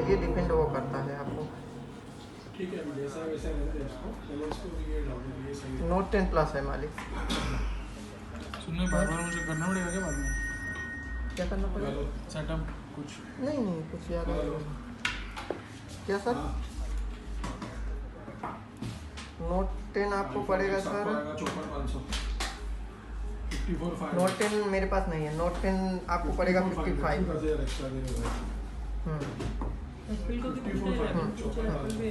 ये डिपेंड वो करता है आपको। ठीक है, जैसा वैसा रहते हैं इसको, चलो इसको भी ये डाल दो, ये सही है। नोट 10 प्लस है मालिक। सुनने बार बार मुझे करना पड़ेगा क्या बाद में? क्या करना पड़ेगा? सेटअप कुछ नहीं नहीं कुछ याद नहीं। क्या सर? नोट 10 आपको पड़ेगा सर 54,500। नोट 10 मेरे पास नहीं है। नोट 10 आपको पड़ेगा 55। एप्पल को कितना पड़ेगा? एप्पल भी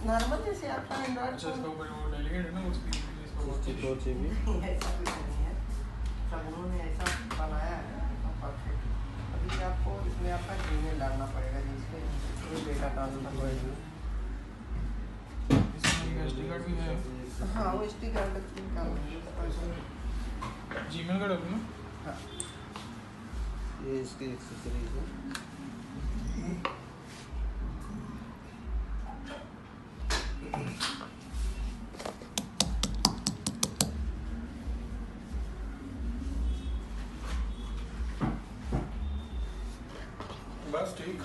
नॉर्मल जैसे आपका एंड्रॉइड सब उन्होंने ऐसा बनाया है परफेक्ट। अभी आपको इसमें आपका जीमेल डालना पड़ेगा जिसमें डेटा ट्रांसफर होएगा। एसडी कार्ड भी है। हाँ वो एसडी कार्ड का जीमेल का डालूँ ना? हाँ ये इसकी एक्सेसरीज है। बस ठीक,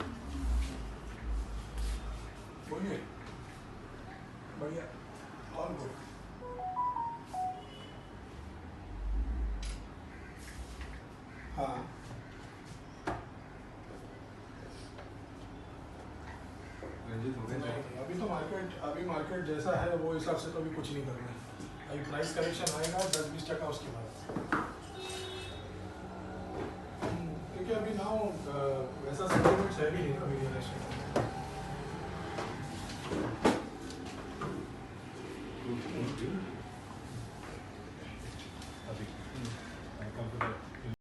बोलिए। बढ़िया, और गुड। हाँ अभी मार्केट जैसा है वो हिसाब से तो अभी कुछ नहीं करना है। अभी प्राइस करेक्शन आएगा 10-20% उसके बाद, क्योंकि अभी ना वैसा सेंटीमेंट्स है भी नहीं अभी रियल एस्टेट।